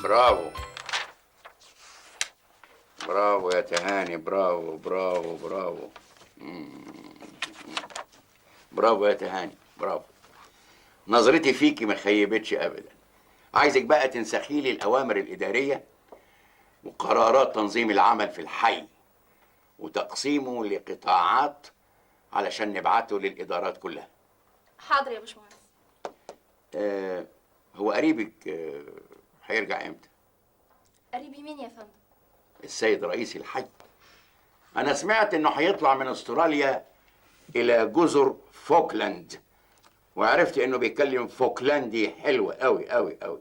برافو برافو يا تهاني، برافو برافو برافو. برافو يا تهاني، برافو. نظرتي فيكي ما خيبتش ابدا. عايزك بقى تنسخي لي الاوامر الاداريه وقرارات تنظيم العمل في الحي وتقسيمه لقطاعات علشان نبعته للادارات كلها. حاضر يا باشمهندس. هو قريبك هيرجع امتى؟ قريبي مين يا فندم؟ السيد رئيس الحي. انا سمعت انه هيطلع من استراليا الى جزر فوكلاند، وعرفت انه بيتكلم فوكلاندي حلو قوي قوي قوي.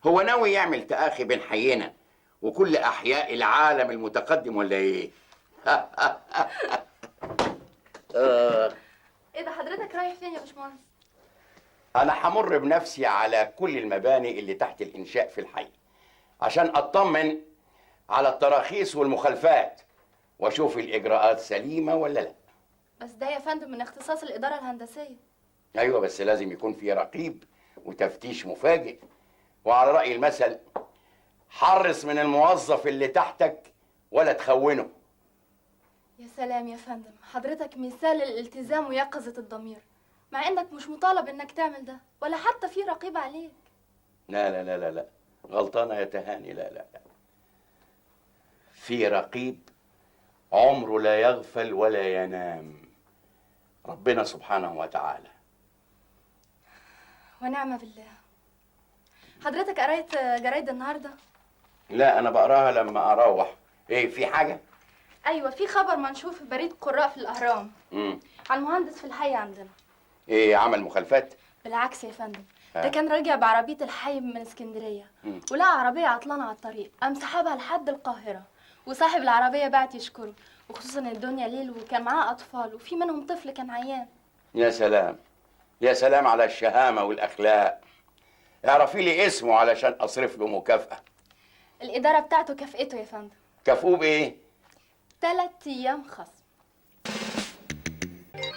هو ناوي يعمل تآخي بين حينا وكل احياء العالم المتقدم ولا ايه؟ ايه ده حضرتك رايح فين يا باشمهندس؟ انا همر بنفسي على كل المباني اللي تحت الانشاء في الحي عشان اطمن على التراخيص والمخالفات واشوف الاجراءات سليمه ولا لا. بس ده يا فندم من اختصاص الإدارة الهندسية. ايوه بس لازم يكون في رقيب وتفتيش مفاجئ، وعلى رأي المثل حرص من الموظف اللي تحتك ولا تخونه. يا سلام يا فندم، حضرتك مثال الالتزام ويقظة الضمير، مع انك مش مطالب انك تعمل ده ولا حتى في رقيب عليك. لا لا لا لا لا، غلطانة يا تهاني، لا لا لا. في رقيب عمره لا يغفل ولا ينام، ربنا سبحانه وتعالى. ونعم بالله. حضرتك قريت جرايد النهارده؟ لا انا بقراها لما اروح. ايه في حاجة؟ ايوه في خبر منشور في بريد قراء في الاهرام عن مهندس في الحي عندنا. ايه عمل مخالفات؟ بالعكس يا فندم، ده كان راجع بعربية الحي من اسكندرية ولقى عربية عطلانة على الطريق، قام سحبها لحد القاهرة، وصاحب العربية بعت يشكره، وخصوصا الدنيا ليل وكان معاه أطفال وفي منهم طفل كان عيان. يا سلام يا سلام على الشهامة والأخلاق. اعرفي لي اسمه علشان أصرف له مكافأة. الإدارة بتاعته كافئته يا فندم. كافئوه بإيه؟ 3 أيام خصم.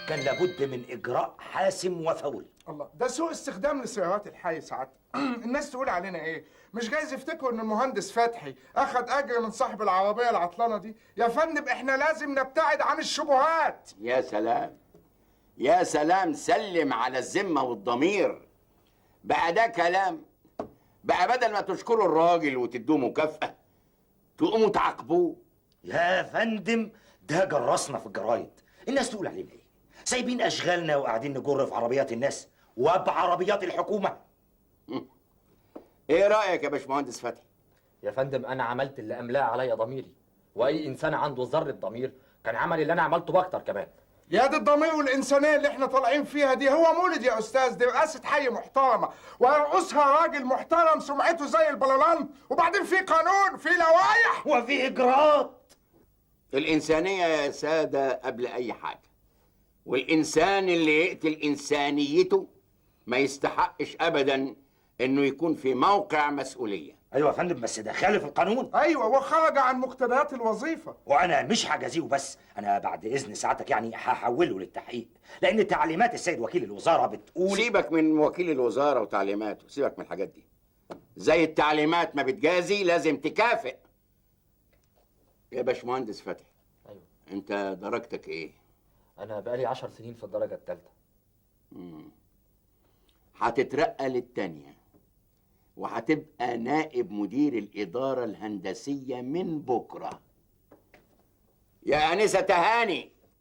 كان لابد من إجراء حاسم وفوري. الله، ده سوء استخدام لسيارات الحي ساعات. الناس تقول علينا ايه؟ مش جايز يفتكروا ان المهندس فتحي اخد اجر من صاحب العربيه العطلانه دي. يا فندم احنا لازم نبتعد عن الشبهات. يا سلام يا سلام، سلم على الذمه والضمير. بقى ده كلام؟ بقى بدل ما تشكروا الراجل وتدوه مكافاه تقوموا تعاقبوه؟ يا فندم ده جرسنا في الجرايد، الناس تقول علينا ايه؟ سايبين اشغالنا وقاعدين نجر في عربيات الناس وبعربيات الحكومه. ايه رايك يا باشمهندس فتحي؟ يا فندم انا عملت اللي املاه عليا ضميري، واي انسان عنده ذره ضمير كان عمل اللي انا عملته باكتر كمان. يا دي الضمير والإنسانية اللي احنا طالعين فيها دي، هو مولد يا أستاذ، دي رئاسة حي محترمة ويرقصها راجل محترم سمعته زي البلالان، وبعدين في قانون، في لوائح وفي إجراءات. الإنسانية يا سادة قبل أي حاجة، والإنسان اللي يقتل إنسانيته ما يستحقش أبدا إنه يكون في موقع مسؤولية. ايوه يا فندم بس ده خالف القانون. أيوة، وخرج عن مقتضيات الوظيفة. وانا مش هجازيه بس، انا بعد اذن سعادتك يعني هحوله للتحقيق، لان تعليمات السيد وكيل الوزاره بتقول. سيبك من وكيل الوزارة وتعليماته، سيبك من الحاجات دي. زي التعليمات ما بتجازي لازم تكافئ. يا باشمهندس فتحي، ايوه انت درجتك ايه؟ انا بقالي 10 سنين في الدرجه الثالثه. هتترقى للتانية وهتبقى نائب مدير الإدارة الهندسية من بكرة. يا أنسة تهاني،